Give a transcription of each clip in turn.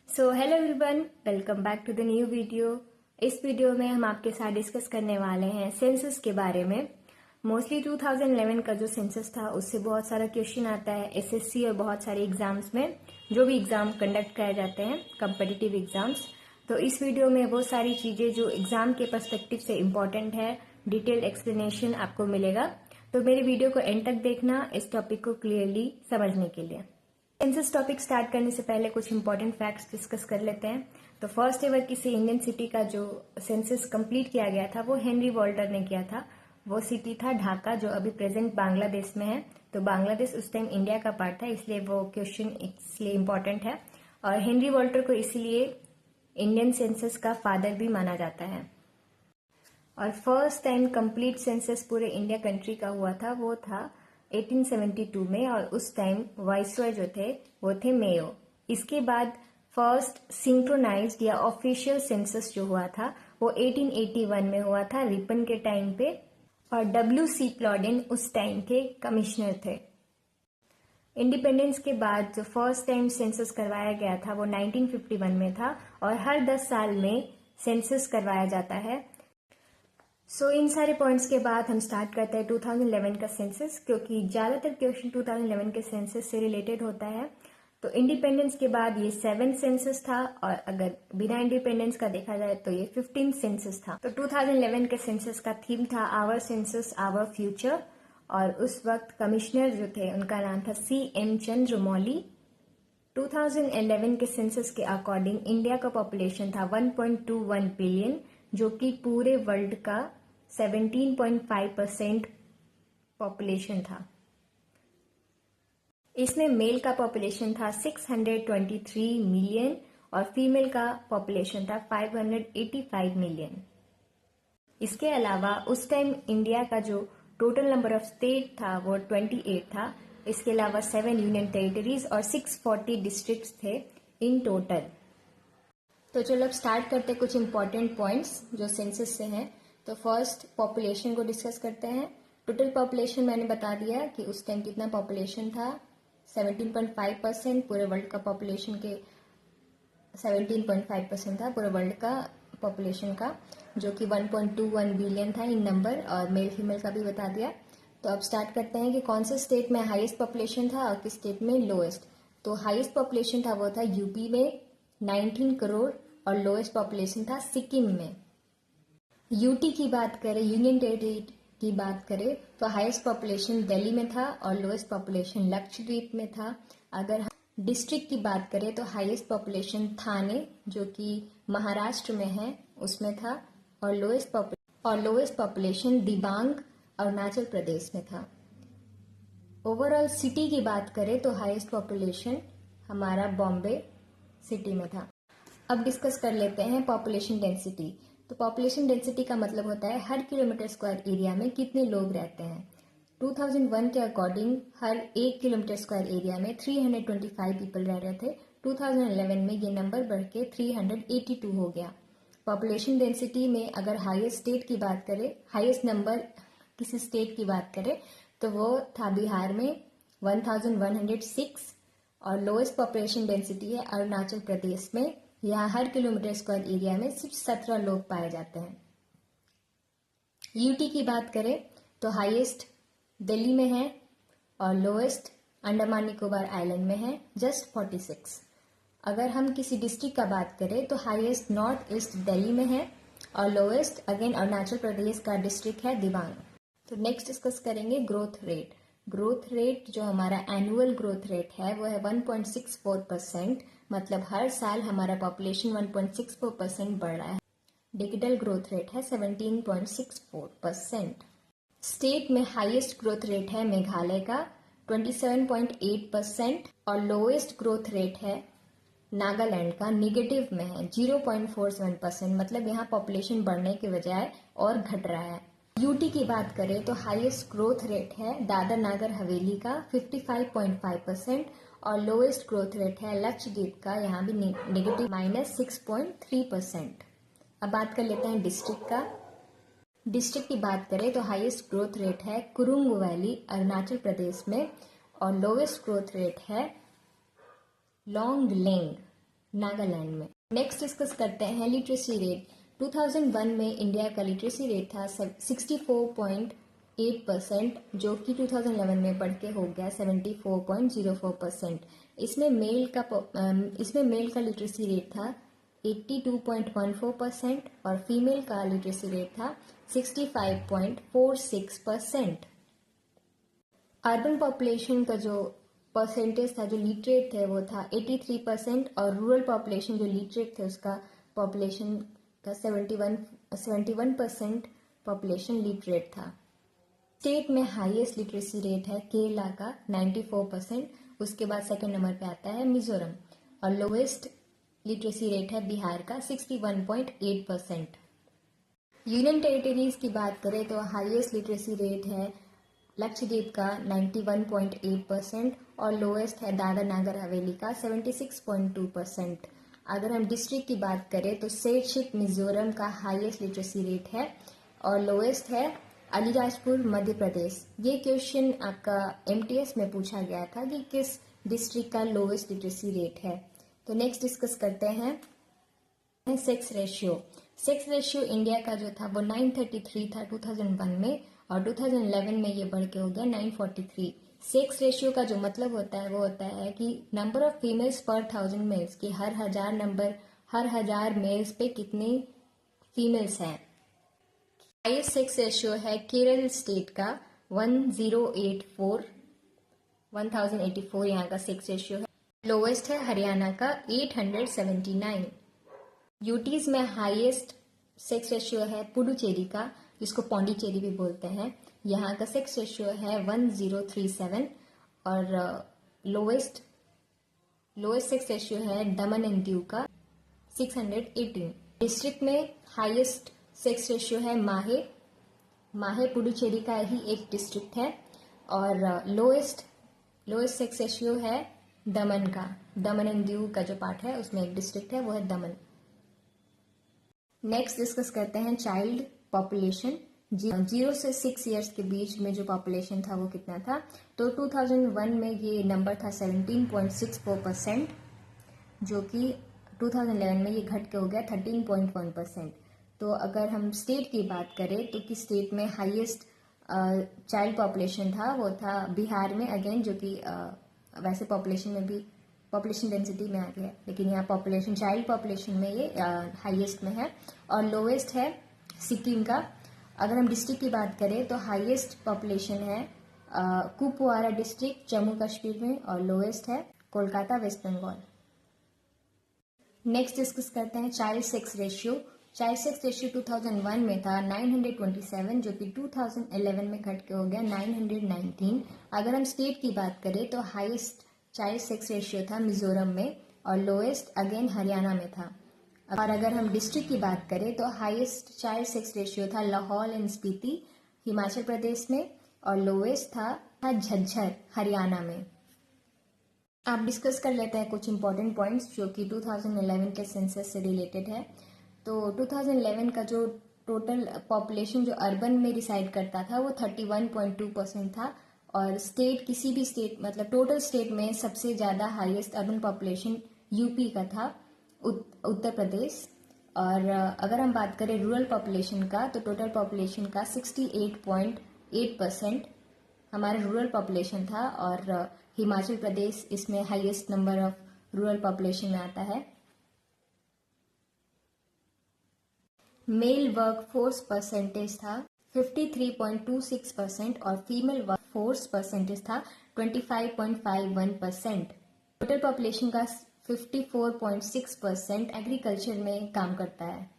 Hello everyone, welcome back to the new video. इस video में हम आपके साथ डिस्कस करने वाले हैं सेंसस के बारे में। मोस्टली 2011 का जो सेंसस था उससे बहुत सारा क्वेश्चन आता है एसएससी और बहुत सारे एग्जाम्स में, जो भी एग्जाम कंडक्ट कराए जाते हैं कम्पिटिटिव एग्जाम्स। तो इस वीडियो में वो सारी चीजें जो एग्जाम के पर्सपेक्टिव से इम्पोर्टेंट है, डिटेल्ड एक्सप्लेनेशन आपको मिलेगा। तो मेरे वीडियो को एंड तक देखना इस टॉपिक को क्लियरली समझने के लिए। सेंसस टॉपिक स्टार्ट करने से पहले कुछ इंपॉर्टेंट फैक्ट्स डिस्कस कर लेते हैं। तो फर्स्ट एवर किसी इंडियन सिटी का जो सेंसस कंप्लीट किया गया था वो हेनरी वॉल्टर ने किया था। वो सिटी था ढाका, जो अभी प्रेजेंट बांग्लादेश में है। तो बांग्लादेश उस टाइम इंडिया का पार्ट था, इसलिए वो क्वेश्चन इसलिए इम्पोर्टेंट है। और हेनरी वॉल्टर को इसीलिए इंडियन सेंसस का फादर भी माना जाता है। और फर्स्ट टाइम कंप्लीट सेंसस पूरे इंडिया कंट्री का हुआ था वो था 1872 में, और उस टाइम वाइसरॉय जो थे वो थे मेयो। इसके बाद फर्स्ट सिंक्रोनाइज्ड या ऑफिशियल सेंसस जो हुआ था वो 1881 में हुआ था रिपन के टाइम पे, और W.C. प्लॉडेन उस टाइम के कमिश्नर थे। इंडिपेंडेंस के बाद जो फर्स्ट टाइम सेंसस करवाया गया था वो 1951 में था, और हर 10 साल में सेंसस करवाया जाता है। इन सारे पॉइंट्स के बाद हम स्टार्ट करते हैं 2011 का सेंसस, क्योंकि ज्यादातर क्वेश्चन 2011 के सेंसस से रिलेटेड होता है। तो इंडिपेंडेंस के बाद ये 7 सेंसस था, और अगर बिना इंडिपेंडेंस का देखा जाए तो ये 15 सेंसस था। तो 2011 के सेंसस का थीम था आवर सेंसस आवर फ्यूचर, और उस वक्त कमिश्नर जो थे उनका नाम था C.M. चंद्रमौली। 2011 के सेंसस के अकॉर्डिंग इंडिया का पॉपुलेशन था 1.21 बिलियन, जो कि पूरे वर्ल्ड का 17.5% पॉपुलेशन था। इसमें मेल का पॉपुलेशन था 623 मिलियन और फीमेल का पॉपुलेशन था 585 मिलियन। इसके अलावा उस टाइम इंडिया का जो टोटल नंबर ऑफ स्टेट था वो 28 था। इसके अलावा 7 यूनियन टेरिटरीज और 640 डिस्ट्रिक्ट्स थे इन टोटल। तो चलो अब स्टार्ट करते हैं कुछ इंपॉर्टेंट पॉइंट्स जो सेंसस से हैं। तो फर्स्ट पॉपुलेशन को डिस्कस करते हैं। टोटल पॉपुलेशन मैंने बता दिया कि उस टाइम कितना पॉपुलेशन था, 17.5%। पूरे वर्ल्ड का पॉपुलेशन के 17.5% था पूरे वर्ल्ड का पॉपुलेशन का, जो कि 1.21 बिलियन था इन नंबर, और मेल फीमेल का भी बता दिया। तो अब स्टार्ट करते हैं कि कौन से स्टेट में हाईएस्ट पॉपुलेशन था और किस स्टेट में लोएस्ट। तो हाईएस्ट पॉपुलेशन था वो था यूपी में 19 करोड़, और लोएस्ट पॉपुलेशन था सिक्किम में। यूटी की बात करें, यूनियन टेरिटरी की बात करें, तो हाईएस्ट पॉपुलेशन दिल्ली में था और लोएस्ट पॉपुलेशन लक्षद्वीप में था। अगर हम डिस्ट्रिक्ट की बात करें तो हाईएस्ट पॉपुलेशन थाने, जो कि महाराष्ट्र में है, उसमें था, और लोएस्ट पॉपुलेशन दिबांग अरुणाचल प्रदेश में था। ओवरऑल सिटी की बात करें तो हाईएस्ट पॉपुलेशन हमारा बॉम्बे सिटी में था। अब डिस्कस कर लेते हैं पॉपुलेशन डेंसिटी। तो पॉपुलेशन डेंसिटी का मतलब होता है हर किलोमीटर स्क्वायर एरिया में कितने लोग रहते हैं। 2001 के अकॉर्डिंग हर 1 किलोमीटर स्क्वायर एरिया में 325 पीपल रह रहे थे। 2011 में ये नंबर बढ़ के 382 हो गया। पॉपुलेशन डेंसिटी में अगर हाईएस्ट स्टेट की बात करें, हाईएस्ट नंबर किसी स्टेट की बात करें तो वो था बिहार में 1106, और लोएस्ट पॉपुलेशन डेंसिटी है अरुणाचल प्रदेश में। यहाँ हर किलोमीटर स्क्वायर एरिया में सिर्फ 17 लोग पाए जाते हैं। यूटी की बात करें तो हाईएस्ट दिल्ली में है, और लोएस्ट अंडमान निकोबार आइलैंड में है, जस्ट 46। अगर हम किसी डिस्ट्रिक्ट का बात करें तो हाईएस्ट नॉर्थ ईस्ट दिल्ली में है, और लोएस्ट अगेन अरुणाचल प्रदेश का डिस्ट्रिक्ट है दिबांग। तो नेक्स्ट डिस्कस करेंगे ग्रोथ रेट। ग्रोथ रेट जो हमारा एनुअल ग्रोथ रेट है वो है 1.64%, मतलब हर साल हमारा पॉपुलेशन 1.64% बढ़ रहा है। डिजिटल ग्रोथ रेट है 17.64%। स्टेट में हाईएस्ट ग्रोथ रेट है मेघालय का 27.8%, और लोएस्ट ग्रोथ रेट है नागालैंड का निगेटिव में है 0.47%, मतलब यहाँ पॉपुलेशन बढ़ने के बजाय और घट रहा है। यूटी की बात करें तो हाईएस्ट ग्रोथ रेट है दादर नागर हवेली का 55.5%, और लोएस्ट ग्रोथ रेट है लक्षद्वीप का, यहाँ भी नेगेटिव -6.3%। अब बात कर लेते हैं डिस्ट्रिक्ट का। डिस्ट्रिक्ट की बात करें तो हाईएस्ट ग्रोथ रेट है कुरुंग वैली अरुणाचल प्रदेश में, और लोएस्ट ग्रोथ रेट है लोंगलेंग नागालैंड में। नेक्स्ट डिस्कस करते हैं लिटरेसी रेट। 2001 में इंडिया का लिटरेसी रेट था 64.8%, जो कि 2011 में बढ़ के हो गया 74.04%। इसमें मेल का लिटरेसी रेट था 82.14% और फीमेल का लिटरेसी रेट था 65.46%। अर्बन पॉपुलेशन का जो परसेंटेज था, जो लिटरेट थे, वो था 83% और रूरल पॉपुलेशन जो लिटरेट थे उसका पॉपुलेशन का 71% पॉपुलेशन लिटरेट था। स्टेट में हाईएस्ट लिटरेसी रेट है केरला का 94%, उसके बाद सेकंड नंबर पे आता है मिजोरम और लोवेस्ट लिटरेसी रेट है बिहार का 61.8%। यूनियन टेरिटरीज की बात करें तो हाईएस्ट लिटरेसी रेट है लक्षद्वीप का 91.8% और लोएस्ट है दादर नगर हवेली का 76.2%। अगर हम डिस्ट्रिक्ट की बात करें तो सेठशिप मिजोरम का हाईएस्ट लिटरेसी रेट है और लोएस्ट है अलीराजपुर मध्य प्रदेश। ये क्वेश्चन आपका एमटीएस में पूछा गया था कि किस डिस्ट्रिक्ट का लोएस्ट लिटरेसी रेट है। तो नेक्स्ट डिस्कस करते हैं sex ratio. Sex ratio India का जो था वो 933 था 2001 में और 2011 में ये बढ़ के हो गया 943। सेक्स रेशियो का जो मतलब होता है वो होता है कि नंबर ऑफ फीमेल्स पर 1000 मेल्स, कि हर हजार मेल्स पे कितने फीमेल्स हैं। हाईएस्ट सेक्स रेशियो है केरल स्टेट का 1084 यहाँ का सेक्स रेशियो है। लोवेस्ट है हरियाणा का 879। यूटीज में हाईएस्ट सेक्स रेशियो है पुडुचेरी का, जिसको पौंडीचेरी भी बोलते हैं, यहाँ का सेक्स रेशियो है 1037 और लोएस्ट सेक्स रेशियो है दमन एंड दीव का 618। डिस्ट्रिक्ट में हाईएस्ट सेक्स रेशियो है माहे पुडुचेरी का ही एक डिस्ट्रिक्ट है और लोएस्ट सेक्स रेशियो है दमन एंड दीव का जो पार्ट है उसमें एक डिस्ट्रिक्ट है वो है दमन। नेक्स्ट डिस्कस करते हैं चाइल्ड पॉपुलेशन। 0 से 6 इयर्स के बीच में जो पॉपुलेशन था वो कितना था, तो 2001 में ये नंबर था 17.64%, जो कि 2011 में ये घट के हो गया 13.1%। तो अगर हम स्टेट की बात करें तो किस स्टेट में हाईएस्ट चाइल्ड पॉपुलेशन था, वो था बिहार में अगेन, जो कि वैसे पॉपुलेशन में भी पॉपुलेशन डेंसिटी में आ गया, लेकिन यहाँ चाइल्ड पॉपुलेशन में ये हाईएस्ट में है और लोवेस्ट है सिक्किम का। अगर हम डिस्ट्रिक्ट की बात करें तो हाईएस्ट पॉपुलेशन है कुपवारा डिस्ट्रिक्ट जम्मू कश्मीर में और लोवेस्ट है कोलकाता वेस्ट बंगाल। नेक्स्ट डिस्कस करते हैं child sex ratio. Child sex ratio 2001 में था 927, जो कि 2011 में घट के हो गया 919। अगर हम स्टेट की बात करें तो हाईएस्ट चाइल्ड सेक्स रेशियो था मिजोरम में और लोएस्ट अगेन हरियाणा में था। और अगर हम डिस्ट्रिक्ट की बात करें तो हाईएस्ट चाइल्ड सेक्स रेशियो था लाहौल एंड स्पीति हिमाचल प्रदेश में और लोएस्ट था झज्जर हरियाणा में। आप डिस्कस कर लेते हैं कुछ इंपॉर्टेंट पॉइंट्स जो कि 2011 के सेंसस से रिलेटेड है। तो 2011 का जो टोटल पॉपुलेशन जो अर्बन में रिसाइड करता था वो 31.2% था और किसी भी स्टेट मतलब टोटल स्टेट में सबसे ज़्यादा हाईएस्ट अर्बन पॉपुलेशन यूपी का था, उत्तर प्रदेश। और अगर हम बात करें रूरल पॉपुलेशन का तो टोटल पॉपुलेशन का 68.8% हमारा रूरल पॉपुलेशन था और हिमाचल प्रदेश इसमें highest number of rural population में आता है। मेल वर्कफोर्स परसेंटेज था 53.26% और फीमेल वर्कफोर्स परसेंटेज था 25.51%। टोटल पॉपुलेशन का 54.6% एग्रीकल्चर में काम करता है।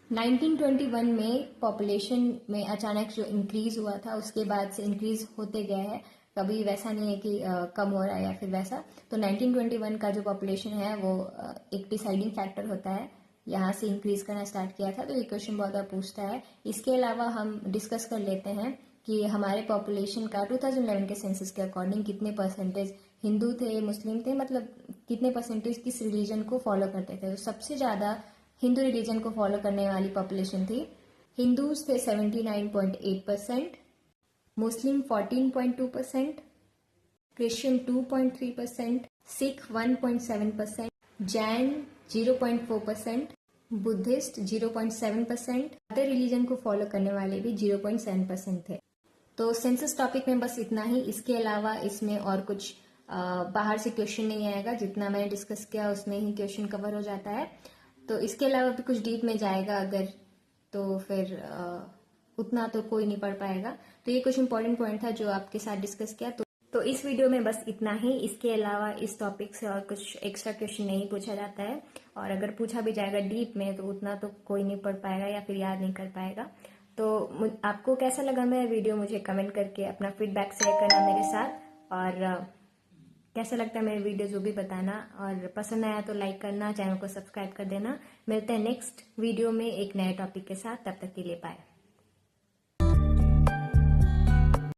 1921 में पॉपुलेशन में अचानक जो इंक्रीज हुआ था उसके बाद से इंक्रीज होते गया है, कभी वैसा नहीं है कि कम हो रहा है या फिर वैसा। तो 1921 का जो पॉपुलेशन है वो एक डिसाइडिंग फैक्टर होता है, यहाँ से इंक्रीज करना स्टार्ट किया था। तो ये क्वेश्चन बहुत बार पूछता है। इसके अलावा हम डिस्कस कर लेते हैं कि हमारे पॉपुलेशन का 2011 के सेंसस के अकॉर्डिंग कितने परसेंटेज हिंदू थे, मुस्लिम थे, मतलब कितने परसेंटेज किस रिलीजन को फॉलो करते थे। तो सबसे ज़्यादा हिंदू रिलीजन को फॉलो करने वाली पॉपुलेशन थी। हिंदूज थे 79.8%, मुस्लिम 14.2%, Christian 2.3%, Sikh 1.7%, Jain 0.4%, Buddhist 0.7%, other religion को फॉलो करने वाले भी 0.7% थे। तो सेंसस टॉपिक में बस इतना ही। इसके अलावा इसमें और कुछ बाहर से क्वेश्चन नहीं आएगा। जितना मैंने डिस्कस किया उसमें ही क्वेश्चन कवर हो जाता है। तो इसके अलावा भी कुछ डीप में जाएगा अगर, तो फिर उतना तो कोई नहीं पढ़ पाएगा। तो ये कुछ इंपॉर्टेंट पॉइंट था जो आपके साथ डिस्कस किया। तो इस वीडियो में बस इतना ही। इसके अलावा इस टॉपिक से और कुछ एक्स्ट्रा क्वेश्चन नहीं पूछा जाता है, और अगर पूछा भी जाएगा डीप में तो उतना तो कोई नहीं पढ़ पाएगा या फिर याद नहीं कर पाएगा। तो आपको कैसा लगा मेरा वीडियो, मुझे कमेंट करके अपना फीडबैक शेयर करना मेरे साथ, और कैसा लगता है मेरे वीडियो जो भी बताना, और पसंद आया तो लाइक करना, चैनल को सब्सक्राइब कर देना। मिलते हैं नेक्स्ट वीडियो में एक नए टॉपिक के साथ। तब तक के लिए बाय।